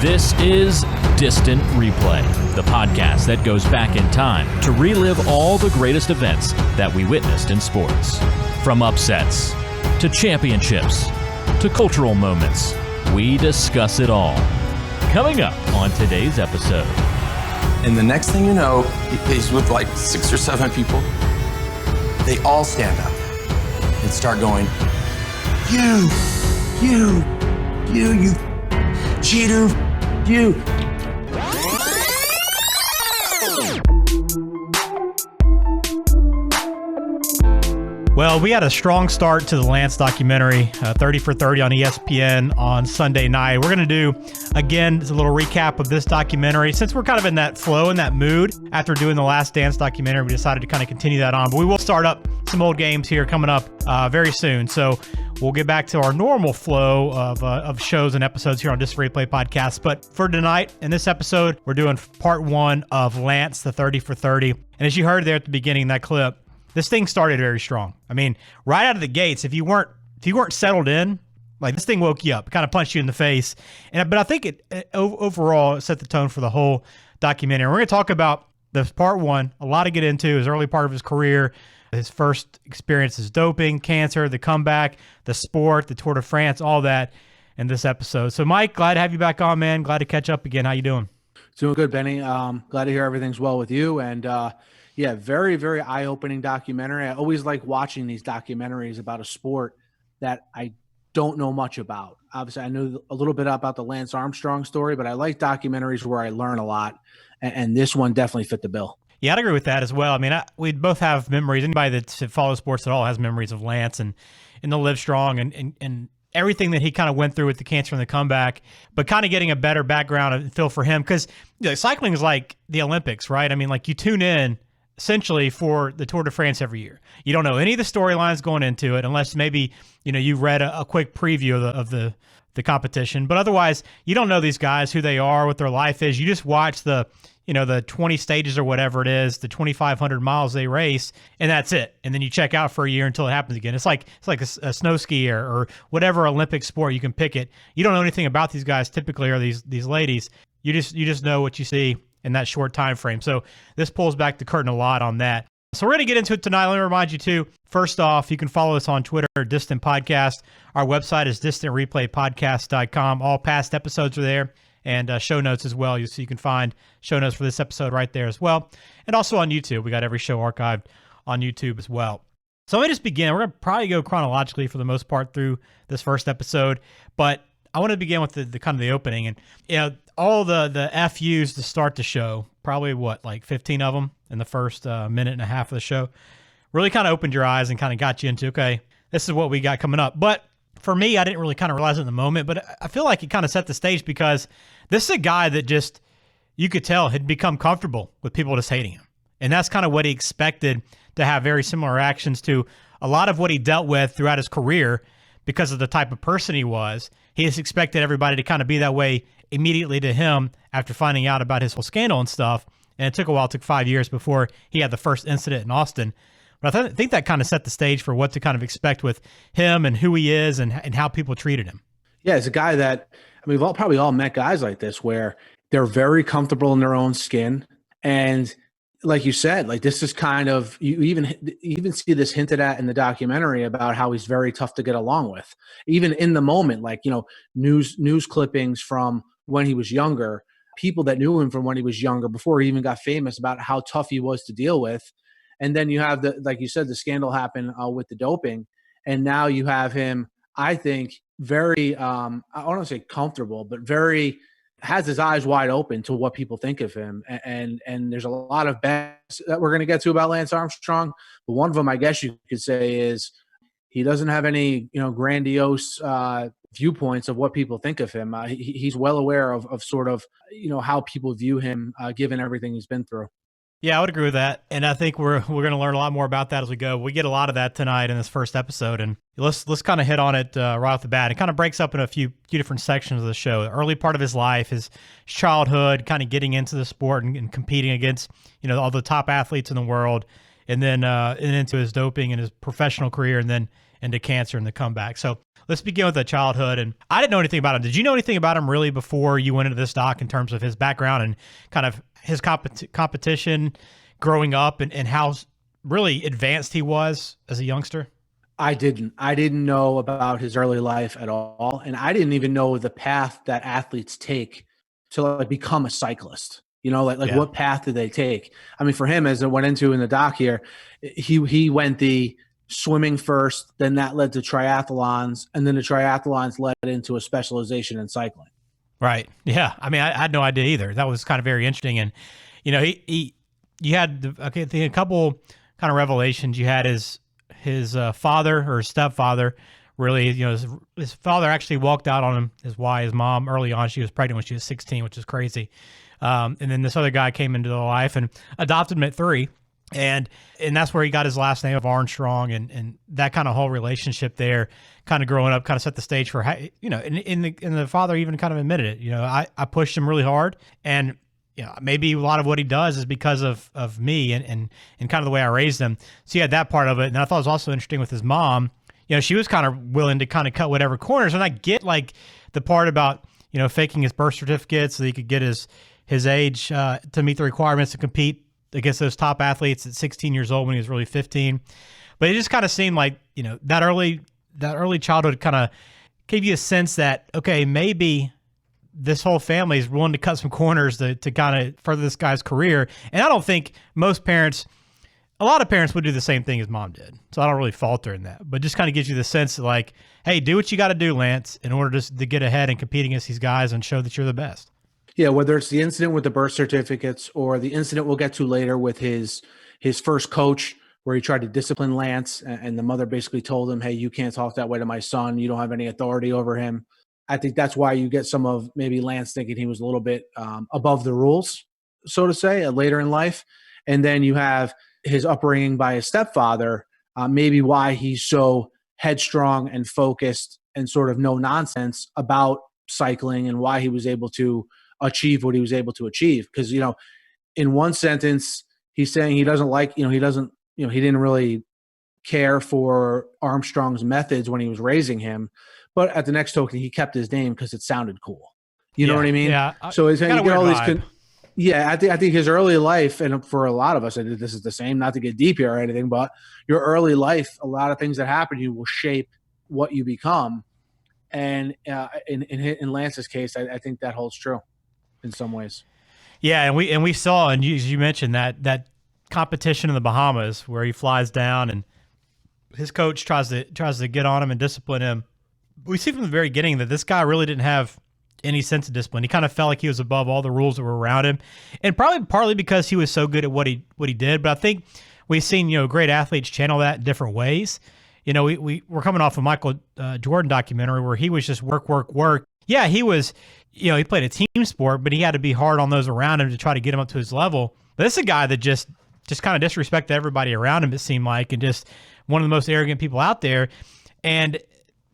This is Distant Replay, the podcast that goes back in time to relive all the greatest events that we witnessed in sports. From upsets, to championships, to cultural moments, we discuss it all. Coming up on today's episode. And the next thing you know, he's with like 6 or 7 people. They all stand up and start going, you cheater, you. Well, we had a strong start to the Lance documentary, 30 for 30 on ESPN on Sunday night. We're going to do, again, a little recap of this documentary. Since we're kind of in that flow, in that mood, after doing the Last Dance documentary, we decided to kind of continue that on. But we will start up some old games here coming up very soon. So we'll get back to our normal flow of shows and episodes here on Distant Replay Podcast. But for tonight, in this episode, we're doing part 1 of Lance, the 30 for 30. And as you heard there at the beginning of that clip, this thing started very strong. I mean, right out of the gates, if you weren't settled in, like this thing woke you up, kind of punched you in the face. But I think it overall set the tone for the whole documentary. We're going to talk about the part 1, a lot to get into, his early part of his career, his first experiences, doping, cancer, the comeback, the sport, the Tour de France, all that in this episode. So Mike, glad to have you back on, man. Glad to catch up again. How you doing? Doing good, Benny. Glad to hear everything's well with you. And yeah, very, very eye-opening documentary. I always like watching these documentaries about a sport that I don't know much about. Obviously, I knew a little bit about the Lance Armstrong story, but I like documentaries where I learn a lot, and this one definitely fit the bill. Yeah, I'd agree with that as well. I mean, we both have memories. Anybody that follows sports at all has memories of Lance and the Live Strong and everything that he kind of went through with the cancer and the comeback, but kind of getting a better background and feel for him. Because cycling is like the Olympics, right? I mean, like you tune in essentially for the Tour de France every year. You don't know any of the storylines going into it unless maybe you read a quick preview of the competition. But otherwise, you don't know these guys, who they are, what their life is. You just watch the 20 stages or whatever it is, the 2,500 miles they race, and that's it. And then you check out for a year until it happens again. It's like a snow skier or whatever Olympic sport, you can pick it. You don't know anything about these guys typically, or these ladies. You just know what you see in that short time frame. So this pulls back the curtain a lot on that. So we're going to get into it tonight. Let me remind you too, first off, you can follow us on Twitter, Distant Podcast. Our website is distantreplaypodcast.com. All past episodes are there, and show notes as well. So you can find show notes for this episode right there as well. And also on YouTube. We got every show archived on YouTube as well. So let me just begin. We're going to probably go chronologically for the most part through this first episode, but I want to begin with the kind of the opening. And all the FUs to start the show, probably like 15 of them in the first minute and a half of the show, really kind of opened your eyes and kind of got you into, okay, this is what we got coming up. But for me, I didn't really kind of realize it in the moment, but I feel like it kind of set the stage because this is a guy that just, you could tell, had become comfortable with people just hating him. And that's kind of what he expected, to have very similar reactions to a lot of what he dealt with throughout his career because of the type of person he was. He just expected everybody to kind of be that way immediately to him after finding out about his whole scandal and stuff. And it took a while. It took 5 years before he had the first incident in Austin. But I think that kind of set the stage for what to kind of expect with him and who he is and how people treated him. Yeah, it's a guy that, we've probably all met guys like this where they're very comfortable in their own skin. And like you said, like this is kind of, you even see this hinted at in the documentary about how he's very tough to get along with. Even in the moment, like, news clippings from when he was younger, people that knew him from when he was younger, before he even got famous, about how tough he was to deal with. And then you have like you said, the scandal happened with the doping. And now you have him, I think, very, I don't want to say comfortable, but very, has his eyes wide open to what people think of him. And there's a lot of bets that we're going to get to about Lance Armstrong. But one of them, I guess you could say, is he doesn't have any, grandiose viewpoints of what people think of him. He's well aware of sort of, how people view him, given everything he's been through. Yeah, I would agree with that. And I think we're going to learn a lot more about that as we go. We get a lot of that tonight in this first episode. And let's kind of hit on it right off the bat. It kind of breaks up in a few different sections of the show. The early part of his life, his childhood, kind of getting into the sport and competing against, all the top athletes in the world. And then into his doping and his professional career, and then into cancer and the comeback. So Let's begin with the childhood. And I didn't know anything about him. Did you know anything about him really before you went into this doc in terms of his background and kind of his competition growing up and how really advanced he was as a youngster? I didn't know about his early life at all. And I didn't even know the path that athletes take to like become a cyclist. What path did they take? I mean, for him, as I went into in the doc here, he went the swimming first, then that led to triathlons, and then the triathlons led into a specialization in cycling. Right. Yeah. I mean, I had no idea either. That was kind of very interesting. And, you had a couple kind of revelations. You had his father or stepfather, really, his father actually walked out on him, his mom early on. She was pregnant when she was 16, which is crazy. And then this other guy came into their life and adopted him at 3. And that's where he got his last name of Armstrong, and that kind of whole relationship there, kind of growing up, kind of set the stage for how, and the father even kind of admitted it. I pushed him really hard, and maybe a lot of what he does is because of me and kind of the way I raised him. So you had that part of it, and I thought it was also interesting with his mom. She was kind of willing to kind of cut whatever corners, and I get like the part about faking his birth certificate so that he could get his age to meet the requirements to compete against those top athletes at 16 years old when he was really 15. But it just kind of seemed like, that early childhood kind of gave you a sense that, okay, maybe this whole family is willing to cut some corners to kind of further this guy's career. And I don't think a lot of parents would do the same thing as mom did. So I don't really falter in that, but just kind of gives you the sense of like, hey, do what you got to do, Lance, in order to get ahead and compete against these guys and show that you're the best. Yeah, whether it's the incident with the birth certificates or the incident we'll get to later with his first coach where he tried to discipline Lance and the mother basically told him, hey, you can't talk that way to my son. You don't have any authority over him. I think that's why you get some of maybe Lance thinking he was a little bit above the rules, so to say, later in life. And then you have his upbringing by his stepfather, maybe why he's so headstrong and focused and sort of no nonsense about cycling and why he was able to achieve what he was able to achieve. Because, in one sentence, he's saying he doesn't like, he didn't really care for Armstrong's methods when he was raising him. But at the next token, he kept his name because it sounded cool. You know what I mean? Yeah. So it's kind of all these. I think his early life, and for a lot of us, I think this is the same. Not to get deep here or anything, but your early life, a lot of things that happen to you will shape what you become. And in Lance's case, I think that holds true in some ways. Yeah, and we saw, and you mentioned that competition in the Bahamas where he flies down and his coach tries to get on him and discipline him. We see from the very beginning that this guy really didn't have any sense of discipline. He kind of felt like he was above all the rules that were around him, and probably partly because he was so good at what he did. But I think we've seen great athletes channel that in different ways. We're coming off a Michael Jordan documentary where he was just work. Yeah, he was. He played a team sport, but he had to be hard on those around him to try to get him up to his level. But this is a guy that just kind of disrespected everybody around him, it seemed like, and just one of the most arrogant people out there. And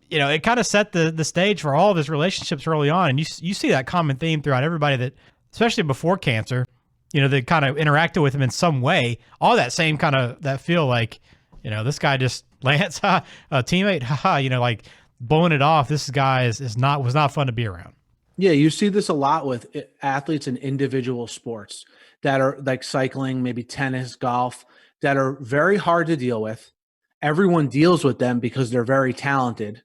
it kind of set the stage for all of his relationships early on. And you see that common theme throughout everybody that, especially before cancer, that kind of interacted with him in some way. All that same kind of that feel like, this guy just Lance, a teammate, like blowing it off. This guy was not fun to be around. Yeah, you see this a lot with athletes in individual sports that are like cycling, maybe tennis, golf, that are very hard to deal with. Everyone deals with them because they're very talented.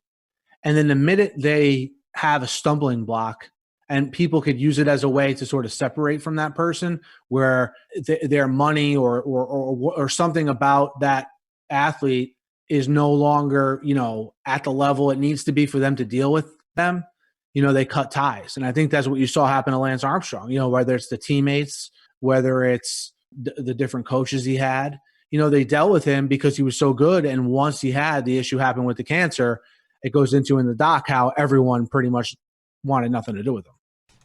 And then the minute they have a stumbling block and people could use it as a way to sort of separate from that person where their money or something about that athlete is no longer, at the level it needs to be for them to deal with them, they cut ties. And I think that's what you saw happen to Lance Armstrong, whether it's the teammates, whether it's the different coaches he had, they dealt with him because he was so good. And once he had the issue happen with the cancer, it goes into in the doc how everyone pretty much wanted nothing to do with him.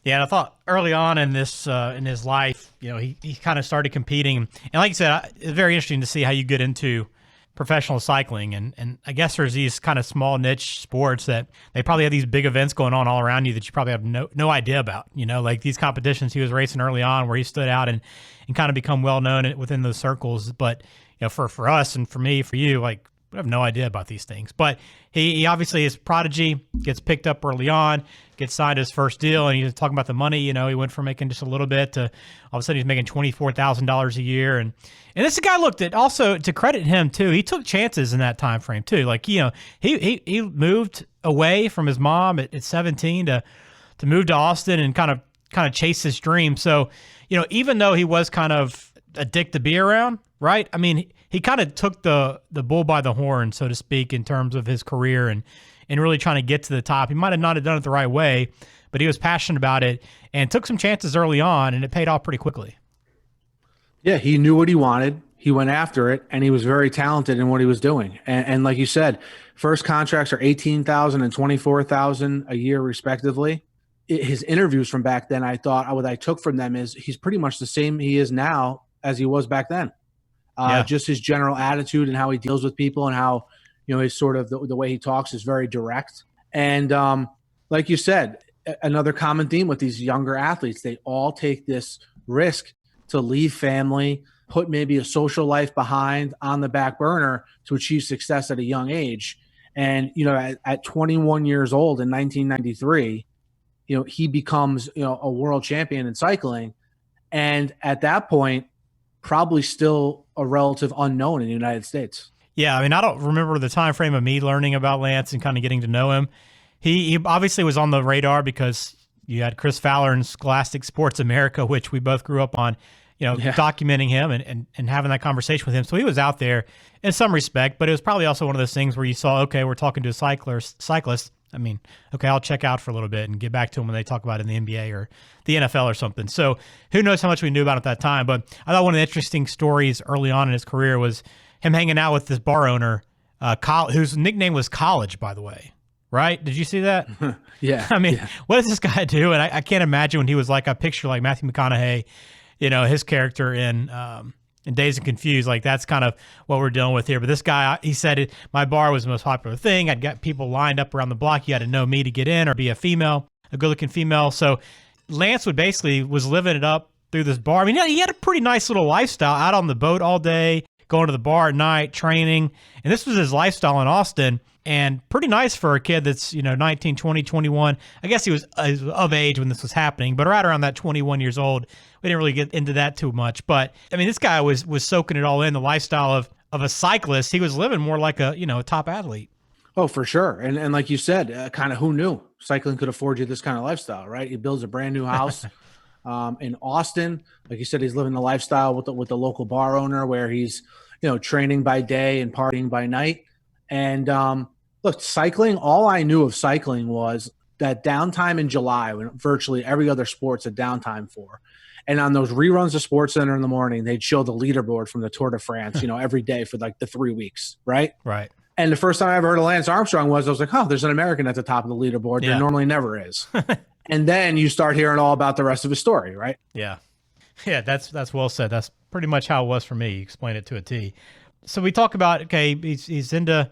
Yeah, and I thought early on in this in his life, he kind of started competing. And like you said, it's very interesting to see how you get into professional cycling. And I guess there's these kind of small niche sports that they probably have these big events going on all around you that you probably have no idea about. Like these competitions he was racing early on where he stood out and kind of become well known within those circles. But for us and for me, for you, like have no idea about these things. But he obviously is prodigy, gets picked up early on, gets signed his first deal, and he's talking about the money. You know, he went from making just a little bit to all of a sudden he's making $24,000 a year. And this guy looked at, also to credit him too, he took chances in that time frame too. Like, you know, he moved away from his mom at 17 to move to Austin and kind of chase his dream. So, you know, even though he was kind of a dick to be around, right? I mean, he kind of took the bull by the horn, so to speak, in terms of his career and really trying to get to the top. He might have not have done it the right way, but he was passionate about it and took some chances early on, and it paid off pretty quickly. Yeah, he knew what he wanted. He went after it, and he was very talented in what he was doing. And like you said, first contracts are $18,000 and $24,000 a year, respectively. His interviews from back then, I thought what I took from them is he's pretty much the same he is now as he was back then. Just his general attitude and how he deals with people and how, you know, his sort of the way he talks is very direct. And like you said, another common theme with these younger athletes, they all take this risk to leave family, put maybe a social life behind on the back burner to achieve success at a young age. And, you know, at 21 years old in 1993, you know, he becomes, you know, a world champion in cycling. And at that point, probably still a relative unknown in the United States. Yeah, I mean, I don't remember the time frame of me learning about Lance and kind of getting to know him. He obviously was on the radar because you had Chris Fowler in Scholastic Sports America, which we both grew up on, you know, documenting him and having that conversation with him. So he was out there in some respect, but it was probably also one of those things where you saw, okay, we're talking to a cyclist. I mean, okay, I'll check out for a little bit and get back to him when they talk about it in the NBA or the NFL or something. So who knows how much we knew about it at that time. But I thought one of the interesting stories early on in his career was him hanging out with this bar owner, whose nickname was College, by the way. Right? Did you see that? Yeah. I mean, what does this guy do? And I can't imagine when he was like, I picture like Matthew McConaughey, you know, his character in Dazed and Confused. Like, that's kind of what we're dealing with here. But this guy, he said, my bar was the most popular thing. I'd got people lined up around the block. You had to know me to get in or be a good-looking female. So Lance was living it up through this bar. I mean, he had a pretty nice little lifestyle, out on the boat all day, going to the bar at night, training. And this was his lifestyle in Austin. And pretty nice for a kid that's, you know, 19, 20, 21. I guess he was of age when this was happening, but right around that 21 years old. We didn't really get into that too much. But, I mean, this guy was soaking it all in, the lifestyle of a cyclist. He was living more like a top athlete. Oh, for sure. And like you said, kind of who knew cycling could afford you this kind of lifestyle, right? He builds a brand new house in Austin. Like you said, he's living the lifestyle with the local bar owner where he's, you know, training by day and partying by night. And look, cycling, all I knew of cycling was that downtime in July when virtually every other sport's a downtime for. And on those reruns of SportsCenter in the morning, they'd show the leaderboard from the Tour de France, you know, every day for like the 3 weeks, right? Right. And the first time I ever heard of Lance Armstrong I was like, oh, there's an American at the top of the leaderboard. There normally never is. And then you start hearing all about the rest of his story, right? Yeah. Yeah, that's well said. That's pretty much how it was for me. You explained it to a T. So we talk about, okay, he's into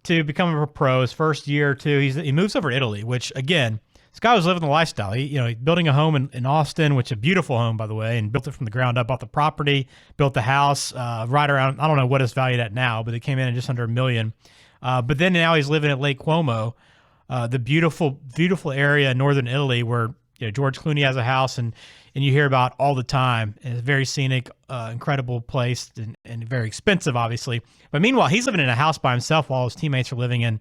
becoming a pro. His first year or two, he moves over to Italy, which, again, this guy was living the lifestyle. He's building a home in Austin, which is a beautiful home, by the way, and built it from the ground up, bought the property, built the house right around, I don't know what it's valued at now, but it came in at just under $1 million. But then now he's living at Lake Cuomo, the beautiful, beautiful area in northern Italy where George Clooney has a house and you hear about all the time. And it's a very scenic, incredible place and very expensive, obviously. But meanwhile, he's living in a house by himself while his teammates are living in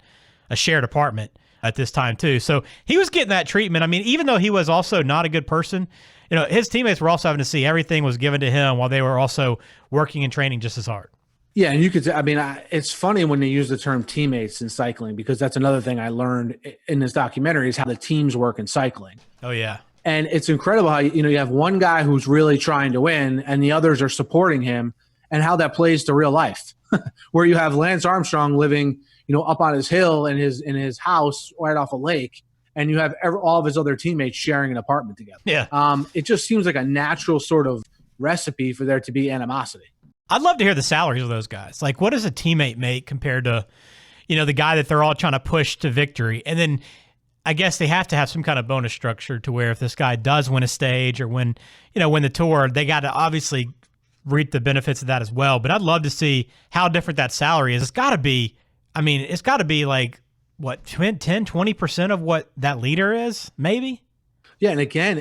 a shared apartment at this time too. So he was getting that treatment. I mean, even though he was also not a good person, his teammates were also having to see everything was given to him while they were also working and training just as hard. Yeah, and you could. I mean, it's funny when they use the term teammates in cycling because that's another thing I learned in this documentary is how the teams work in cycling. Oh yeah, and it's incredible how you have one guy who's really trying to win, and the others are supporting him, and how that plays to real life, where you have Lance Armstrong living, up on his hill in his house right off a lake, and you have all of his other teammates sharing an apartment together. Yeah, it just seems like a natural sort of recipe for there to be animosity. I'd love to hear the salaries of those guys. Like, what does a teammate make compared to, the guy that they're all trying to push to victory? And then I guess they have to have some kind of bonus structure to where if this guy does win a stage or win the tour, they got to obviously reap the benefits of that as well. But I'd love to see how different that salary is. It's got to be, like, what, 10, 20% of what that leader is, maybe? Yeah, and again,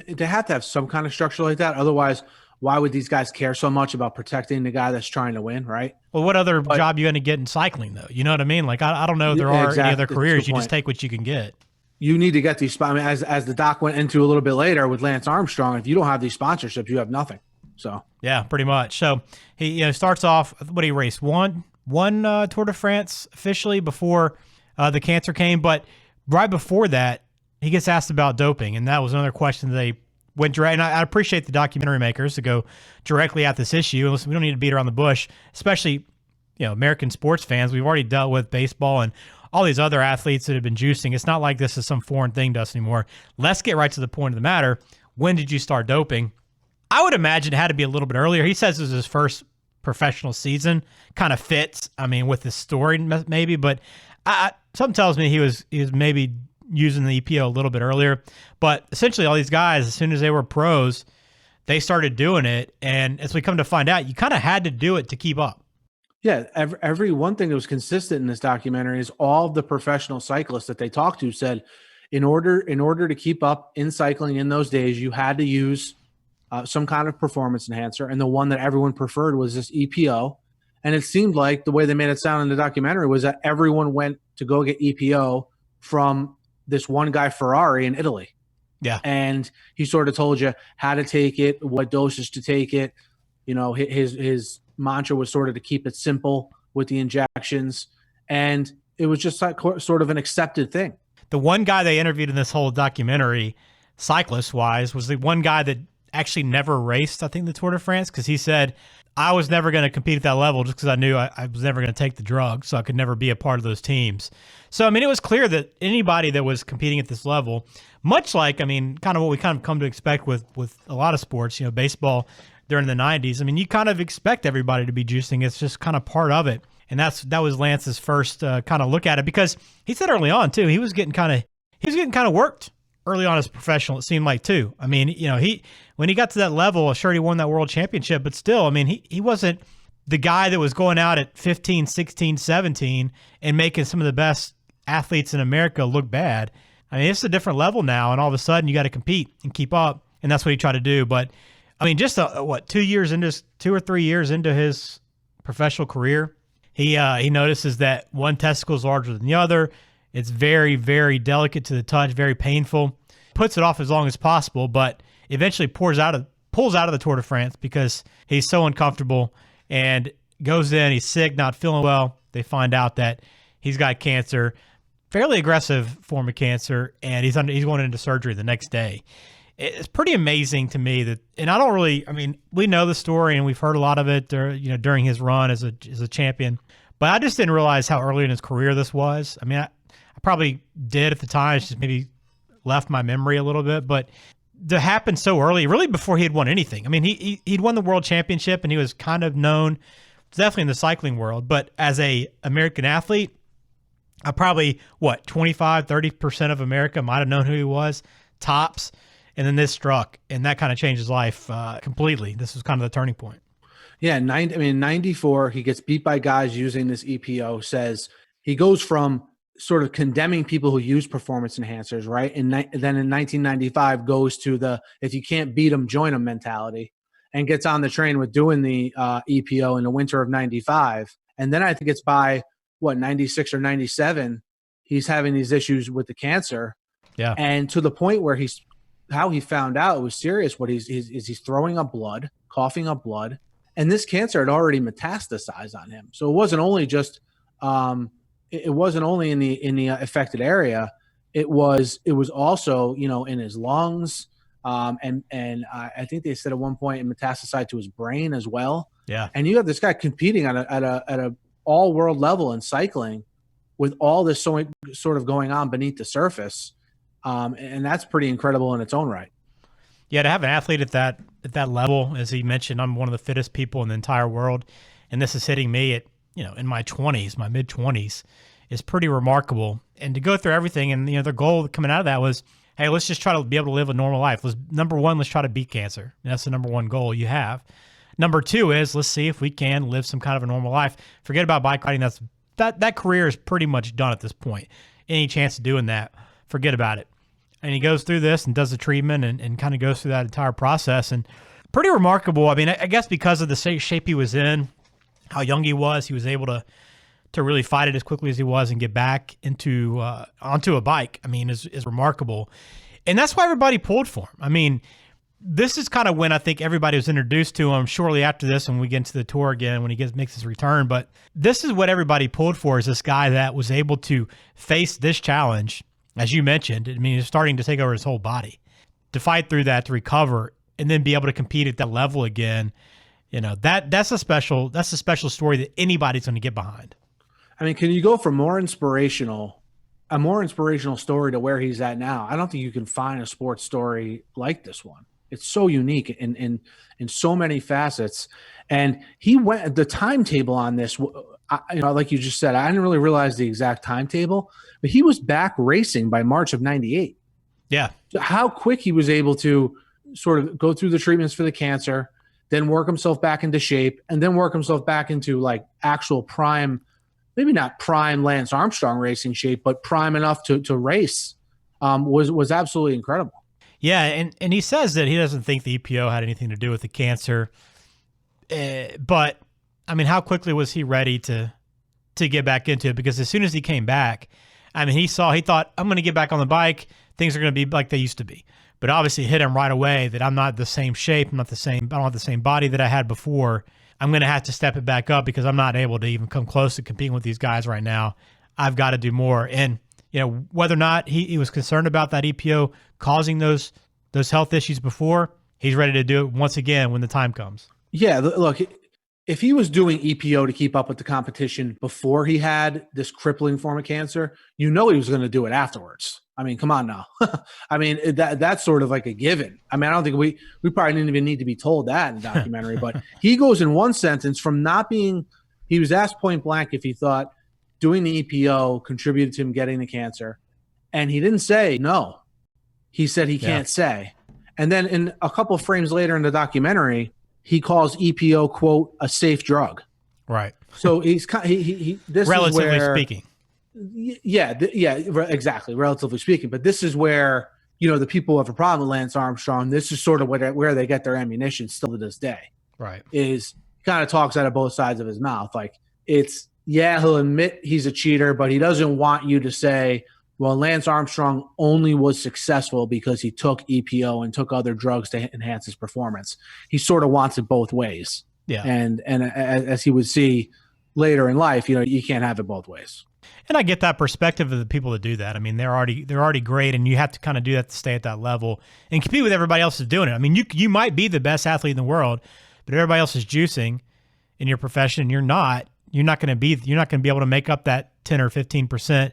they have to have some kind of structure like that. Otherwise, why would these guys care so much about protecting the guy that's trying to win, right? Well, what other job you going to get in cycling, though? You know what I mean? Like, I don't know if there are any other careers. You just take what you can get. You need to get these. I mean, as the doc went into a little bit later with Lance Armstrong, if you don't have these sponsorships, you have nothing. So yeah, pretty much. So he starts off. What he raced one Tour de France officially before the cancer came, but right before that, he gets asked about doping, and that was another question they went direct. And I appreciate the documentary makers to go directly at this issue. Listen, we don't need to beat around the bush, especially American sports fans. We've already dealt with baseball and all these other athletes that have been juicing. It's not like this is some foreign thing to us anymore. Let's get right to the point of the matter. When did you start doping? I would imagine it had to be a little bit earlier. He says it was his first professional season. Kind of fits, with his story maybe, but something tells me he was maybe using the EPO a little bit earlier. But essentially all these guys, as soon as they were pros, they started doing it. And as we come to find out, you kind of had to do it to keep up. Yeah, every one thing that was consistent in this documentary is all of the professional cyclists that they talked to said in order to keep up in cycling in those days, you had to use some kind of performance enhancer. And the one that everyone preferred was this EPO. And it seemed like the way they made it sound in the documentary was that everyone went to go get EPO from this one guy, Ferrari, in Italy. Yeah. And he sort of told you how to take it, what dosage to take it. His mantra was sort of to keep it simple with the injections. And it was just like sort of an accepted thing. The one guy they interviewed in this whole documentary, cyclist-wise, was the one guy that actually never raced, I think, the Tour de France, because he said, I was never going to compete at that level just because I knew I was never going to take the drug, so I could never be a part of those teams. So, it was clear that anybody that was competing at this level, much like, kind of what we kind of come to expect with a lot of sports, baseball during the 90s, you kind of expect everybody to be juicing. It's just kind of part of it. And that was Lance's first kind of look at it, because he said early on, too, he was getting kind of worked early on as a professional, it seemed like, too. When he got to that level, sure, he won that world championship, but still, he wasn't the guy that was going out at 15, 16, 17 and making some of the best athletes in America look bad. It's a different level now, and all of a sudden you got to compete and keep up, and that's what he tried to do. But, just 2 or 3 years into his professional career, he notices that one testicle is larger than the other. It's very, very delicate to the touch, very painful. Puts it off as long as possible, but eventually pulls out of the Tour de France because he's so uncomfortable and goes in. He's sick, not feeling well. They find out that he's got cancer, fairly aggressive form of cancer, and he's going into surgery the next day. It's pretty amazing to me that, and I don't really, we know the story and we've heard a lot of it, during his run as a champion, but I just didn't realize how early in his career this was. I probably did at the time. It's just maybe left my memory a little bit, but to happen so early, really before he had won anything. He'd won the world championship and he was kind of known, definitely in the cycling world, but as a American athlete, probably 25, 30% of America might have known who he was, tops. And then this struck, and that kind of changed his life completely. This was kind of the turning point. Yeah, in 94, he gets beat by guys using this EPO. Says he goes from sort of condemning people who use performance enhancers, right? And then in 1995 goes to the if you can't beat them, join them mentality, and gets on the train with doing the EPO in the winter of 95. And then I think it's by 96 or 97, he's having these issues with the cancer. Yeah, and to the point where how he found out it was serious. He's throwing up blood, coughing up blood, and this cancer had already metastasized on him. So it wasn't only just it wasn't only in the affected area. It was also in his lungs, and I think they said at one point it metastasized to his brain as well. Yeah, and you have this guy competing at a all world level in cycling with all this sort of going on beneath the surface. And that's pretty incredible in its own right. Yeah, to have an athlete at that level, as he mentioned, I'm one of the fittest people in the entire world, and this is hitting me at in my 20s, my mid 20s, is pretty remarkable. And to go through everything, and their goal coming out of that was, hey, let's just try to be able to live a normal life. Let's try to beat cancer. And that's the number one goal you have. Number two is, let's see if we can live some kind of a normal life. Forget about bike riding. That career is pretty much done at this point. Any chance of doing that, forget about it. And he goes through this and does the treatment and kind of goes through that entire process. And pretty remarkable. I mean, I guess because of the shape he was in, how young he was able to really fight it as quickly as he was and get back into onto a bike. I mean, is remarkable. And that's why everybody pulled for him. I mean, this is kind of when I think everybody was introduced to him shortly after this when we get into the tour again, when he makes his return. But this is what everybody pulled for, is this guy that was able to face this challenge, as you mentioned. I mean, he's starting to take over his whole body, to fight through that, to recover, and then be able to compete at that level again. You know, that's a special story that anybody's going to get behind. I mean, can you go from a more inspirational story to where he's at now? I don't think you can find a sports story like this one. It's so unique in so many facets. And the timetable on this, like you just said, I didn't really realize the exact timetable, but he was back racing by March of 98. Yeah. How quick he was able to sort of go through the treatments for the cancer, then work himself back into shape, and then work himself back into like actual prime, maybe not prime Lance Armstrong racing shape, but prime enough to race, was absolutely incredible. Yeah, and he says that he doesn't think the EPO had anything to do with the cancer. But, I mean, how quickly was he ready to get back into it? Because as soon as he came back, I mean, he thought, I'm going to get back on the bike. Things are going to be like they used to be. But obviously it hit him right away that I'm not the same shape. I don't have the same body that I had before. I'm going to have to step it back up because I'm not able to even come close to competing with these guys right now. I've got to do more. And, you know, whether or not he was concerned about that EPO causing those health issues before, he's ready to do it once again when the time comes. Yeah, look, if he was doing EPO to keep up with the competition before he had this crippling form of cancer, you know he was going to do it afterwards. I mean, come on now. I mean, that's sort of like a given. I mean, I don't think we probably didn't even need to be told that in the documentary, but he goes in one sentence from not being – he was asked point blank if he thought doing the EPO contributed to him getting the cancer, and he didn't say no. He said he can't say. And then in a couple of frames later in the documentary, he calls EPO, quote, a safe drug. Right. So he's this relatively is where, speaking. Yeah, exactly. Relatively speaking. But this is where, you know, the people who have a problem with Lance Armstrong, this is sort of where they get their ammunition still to this day. Right. Is kind of talks out of both sides of his mouth. Like he'll admit he's a cheater, but he doesn't want you to say, well, Lance Armstrong only was successful because he took EPO and took other drugs to enhance his performance. He sort of wants it both ways. Yeah. And as he would see later in life, you know, you can't have it both ways. And I get that perspective of the people that do that. I mean, they're already great, and you have to kind of do that to stay at that level and compete with everybody else who's doing it. I mean, you might be the best athlete in the world, but if everybody else is juicing in your profession, you're not going to be able to make up that 10 or 15%,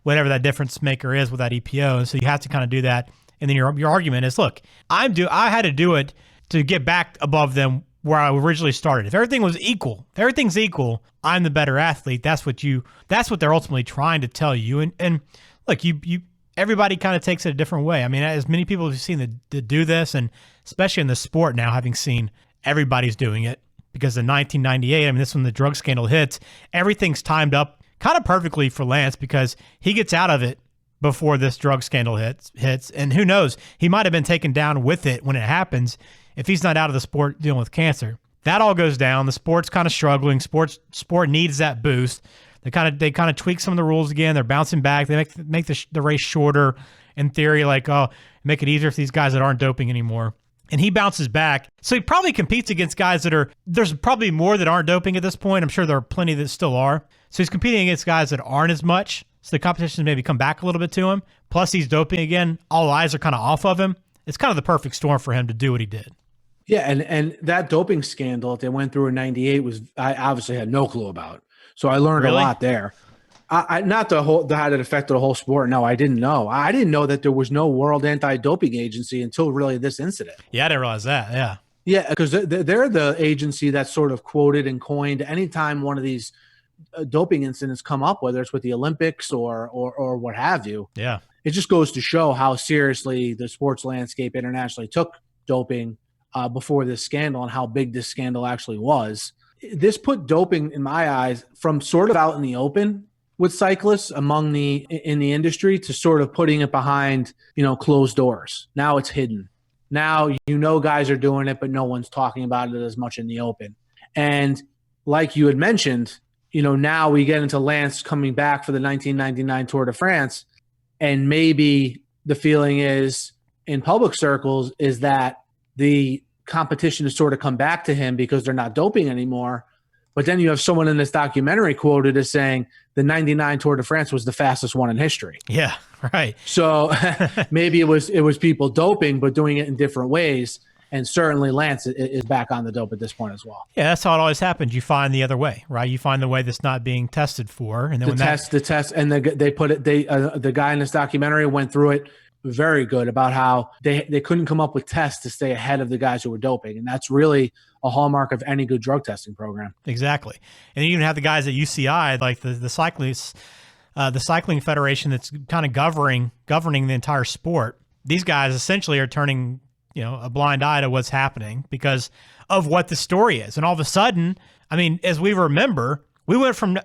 whatever that difference maker is with that EPO. And so you have to kind of do that. And then your argument is, look, I had to do it to get back above them where I originally started. If everything's equal, I'm the better athlete. That's what they're ultimately trying to tell you. And look, everybody kind of takes it a different way. I mean, as many people have seen to do this, and especially in the sport now, having seen everybody's doing it, because in 1998, I mean, this is when the drug scandal hits, everything's timed up kind of perfectly for Lance because he gets out of it before this drug scandal hits. And who knows, he might have been taken down with it when it happens if he's not out of the sport dealing with cancer. That all goes down. The sport's kind of struggling. Sport needs that boost. They kind of tweak some of the rules again. They're bouncing back. They make the race shorter in theory, like, oh, make it easier for these guys that aren't doping anymore. And he bounces back. So he probably competes against guys there's probably more that aren't doping at this point. I'm sure there are plenty that still are. So he's competing against guys that aren't as much. So the competition maybe come back a little bit to him. Plus he's doping again. All eyes are kind of off of him. It's kind of the perfect storm for him to do what he did. Yeah, and that doping scandal that they went through in '98 I obviously had no clue about. So I learned a lot there. Not how it affected the whole sport. No, I didn't know. I didn't know that there was no World Anti-Doping Agency until really this incident. Yeah, I didn't realize that. Yeah. Yeah, because they're the agency that's sort of quoted and coined anytime one of these doping incidents come up, whether it's with the Olympics or what have you. Yeah. It just goes to show how seriously the sports landscape internationally took doping. before this scandal and how big this scandal actually was. This put doping, in my eyes, from sort of out in the open with cyclists in the industry to sort of putting it behind, closed doors. Now it's hidden. Now, guys are doing it, but no one's talking about it as much in the open. And like you had mentioned, now we get into Lance coming back for the 1999 Tour de France. And maybe the feeling is in public circles is that the competition has sort of come back to him because they're not doping anymore. But then you have someone in this documentary quoted as saying the 99 Tour de France was the fastest one in history. Yeah, right. So maybe it was people doping, but doing it in different ways. And certainly Lance is back on the dope at this point as well. Yeah, that's how it always happens. You find the other way, right? You find the way that's not being tested for, and then the test, and they put it. The guy in this documentary went through it very good about how they couldn't come up with tests to stay ahead of the guys who were doping, and that's really a hallmark of any good drug testing program. Exactly, and you even have the guys at UCI, like the cyclists, the cycling federation that's kind of governing the entire sport. These guys essentially are turning a blind eye to what's happening because of what the story is. And all of a sudden, as we remember, we went from,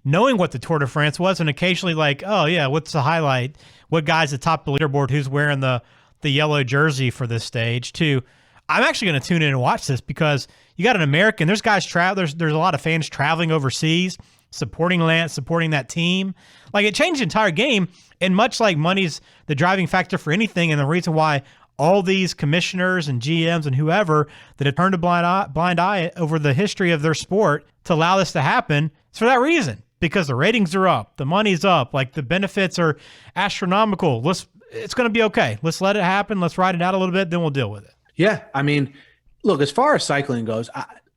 knowing what the Tour de France was and occasionally like, oh yeah, what's the highlight? What guy's at the top of the leaderboard? Who's wearing the yellow jersey for this stage? To, I'm actually going to tune in and watch this because you got an American, there's guys there's a lot of fans traveling overseas, supporting Lance, supporting that team. Like, it changed the entire game. And much like money's the driving factor for anything, and the reason why all these commissioners and GMs and whoever that have turned a blind eye over the history of their sport to allow this to happen, it's for that reason, because the ratings are up, the money's up, like the benefits are astronomical. It's going to be okay. Let's let it happen. Let's ride it out a little bit, then we'll deal with it. Yeah. Look, as far as cycling goes,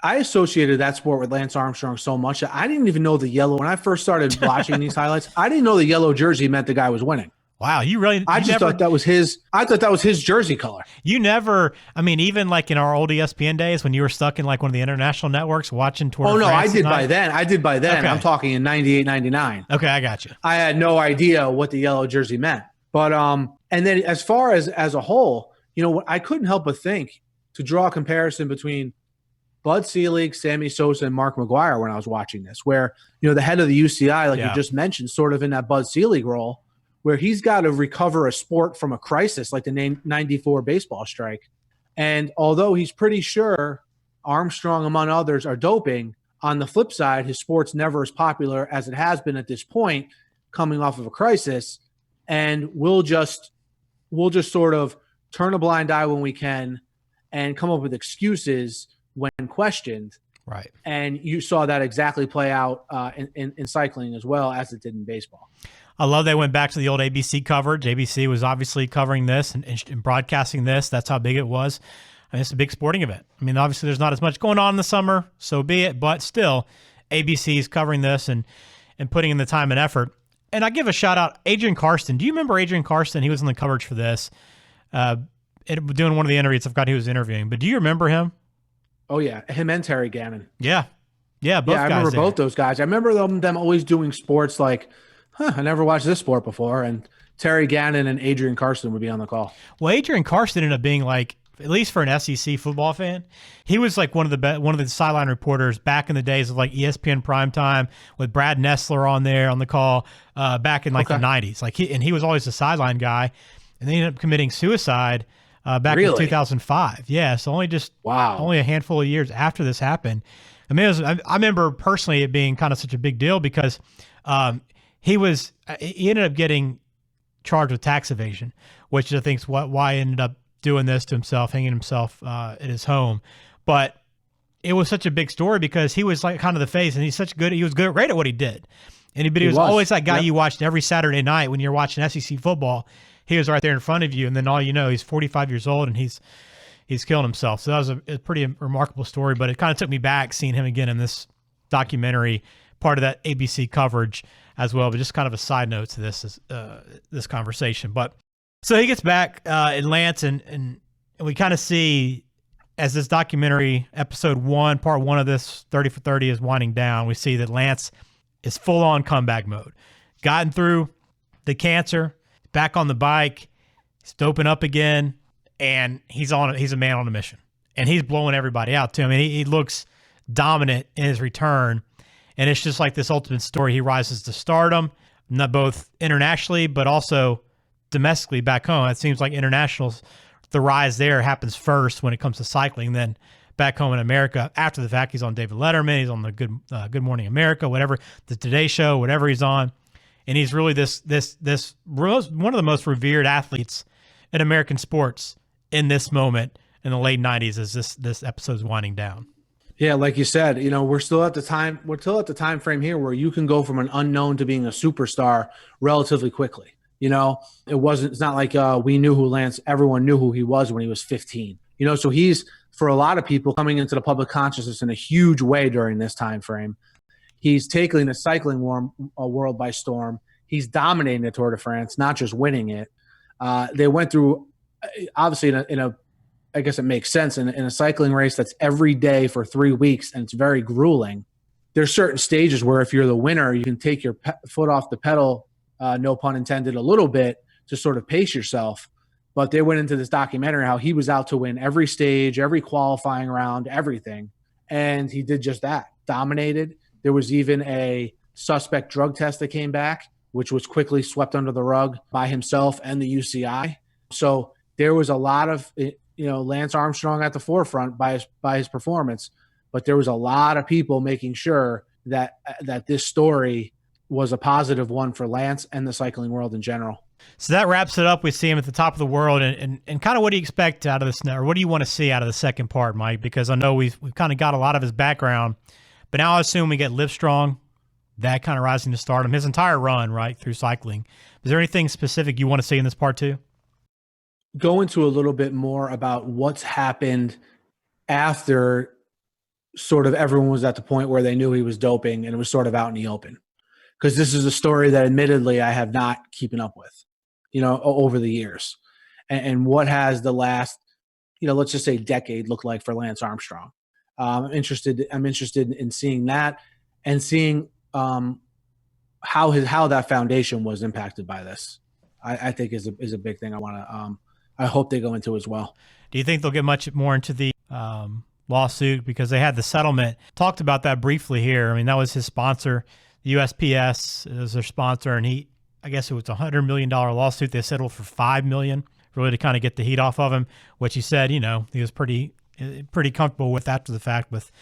I associated that sport with Lance Armstrong so much that I didn't even know the yellow. When I first started watching these highlights, I didn't know the yellow jersey meant the guy was winning. Wow, I thought that was his. I thought that was his jersey color. You never. Even like in our old ESPN days when you were stuck in like one of the international networks watching Tour de France. I did by then. Okay. I'm talking in 98, 99. Okay, I got you. I had no idea what the yellow jersey meant. But and then as far as a whole, I couldn't help but think to draw a comparison between Bud Selig, Sammy Sosa, and Mark McGuire when I was watching this, where the head of the UCI, like you just mentioned, sort of in that Bud Selig role, where he's got to recover a sport from a crisis like the 94 baseball strike. And although he's pretty sure Armstrong, among others, are doping, on the flip side, his sport's never as popular as it has been at this point, coming off of a crisis. And we'll just sort of turn a blind eye when we can and come up with excuses when questioned. Right. And you saw that exactly play out in cycling as well as it did in baseball. I love they went back to the old ABC coverage. ABC was obviously covering this and broadcasting this. That's how big it was. It's a big sporting event. Obviously there's not as much going on in the summer, so be it, but still, ABC is covering this and putting in the time and effort. And I give a shout out, Adrian Karsten. Do you remember Adrian Karsten? He was in the coverage for this, doing one of the interviews. I forgot who was interviewing, but do you remember him? Oh yeah, him and Terry Gannon. Yeah, both guys. I remember there. both those guys. I remember them always doing sports like, I never watched this sport before. And Terry Gannon and Adrian Karsten would be on the call. Well, Adrian Karsten ended up being like, at least for an SEC football fan, he was like one of the sideline reporters back in the days of like ESPN primetime with Brad Nessler on there on the call back in like the 90s. Like he was always the sideline guy, and they ended up committing suicide back in 2005. Yeah, so only a handful of years after this happened. I remember personally it being kind of such a big deal because he ended up getting charged with tax evasion, which I think is why he ended up doing this to himself, hanging himself at his home. But it was such a big story because he was like kind of the face, and he was great at what he did. But he was always that guy you watched every Saturday night when you're watching SEC football. He was right there in front of you, and then all you know, he's 45 years old and he's killing himself. So that was a pretty remarkable story, but it kind of took me back seeing him again in this documentary, part of that ABC coverage as well. But just kind of a side note to this conversation. But so he gets back in Lance, and we kind of see as this documentary, episode 1, part 1 of this 30 for 30 is winding down, we see that Lance is full on comeback mode. Gotten through the cancer, back on the bike, he's doping up again, and he's a man on a mission. and he's blowing everybody out too. I mean, he looks dominant in his return, and it's just like this ultimate story. He rises to stardom, not both internationally, but also domestically back home. It seems like internationals, the rise there happens first when it comes to cycling. Then back home in America, after the fact, he's on David Letterman, he's on the Good Morning America, whatever, the Today Show, whatever he's on, and he's really this one of the most revered athletes in American sports in this moment in the late 90s as this episode's winding down. Yeah, like you said, we're still at the time frame here where you can go from an unknown to being a superstar relatively quickly. It's not like we knew who everyone knew who he was when he was 15. So he's, for a lot of people, coming into the public consciousness in a huge way during this time frame. He's taking the cycling world by storm. He's dominating the Tour de France, not just winning it. They went through, obviously, I guess it makes sense, in a cycling race that's every day for 3 weeks, and it's very grueling. There's certain stages where if you're the winner, you can take your foot off the pedal, no pun intended, a little bit to sort of pace yourself. But they went into this documentary how he was out to win every stage, every qualifying round, everything. And he did just that, dominated. There was even a suspect drug test that came back, which was quickly swept under the rug by himself and the UCI. So there was a lot of, Lance Armstrong at the forefront by his performance, but there was a lot of people making sure that this story was a positive one for Lance and the cycling world in general. So that wraps it up. We see him at the top of the world, and kind of what do you expect out of this, or what do you want to see out of the second part, Mike? Because I know we've kind of got a lot of his background, but now I assume we get Livestrong, that kind of rising to stardom, his entire run, right, through cycling. Is there anything specific you want to see in this part too? Go into a little bit more about what's happened after sort of everyone was at the point where they knew he was doping and it was sort of out in the open. Because this is a story that admittedly I have not keeping up with, over the years. And what has the last, let's just say decade look like for Lance Armstrong? I'm interested in seeing that and seeing how that foundation was impacted by this. I think is a big thing I hope they go into as well. Do you think they'll get much more into the lawsuit? Because they had the settlement. Talked about that briefly here. I mean, that was his sponsor. The USPS is their sponsor, and I guess it was a $100 million lawsuit. They settled for $5 million, really to kind of get the heat off of him, which he said, he was pretty comfortable with after the fact, with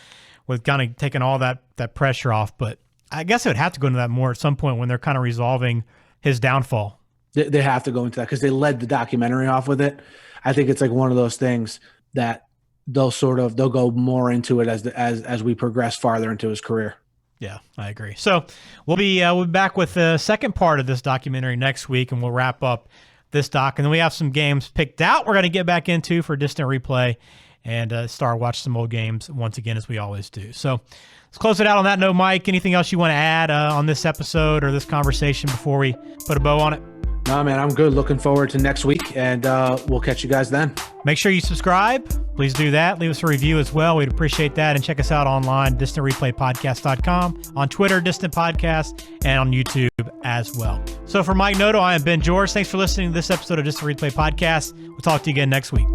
kind of taking all that pressure off. But I guess it would have to go into that more at some point when they're kind of resolving his downfall. They have to go into that because they led the documentary off with it. I think it's like one of those things that they'll go more into it as we progress farther into his career. Yeah, I agree. So we'll be back with the second part of this documentary next week, and we'll wrap up this doc. And then we have some games picked out we're going to get back into for Distant Replay and watch some old games once again, as we always do. So let's close it out on that note. Mike, anything else you want to add on this episode or this conversation before we put a bow on it? No, man, I'm good. Looking forward to next week, and we'll catch you guys then. Make sure you subscribe. Please do that. Leave us a review as well. We'd appreciate that. And check us out online, distantreplaypodcast.com, on Twitter, Distant Podcast, and on YouTube as well. So for Mike Noto, I am Ben George. Thanks for listening to this episode of Distant Replay Podcast. We'll talk to you again next week.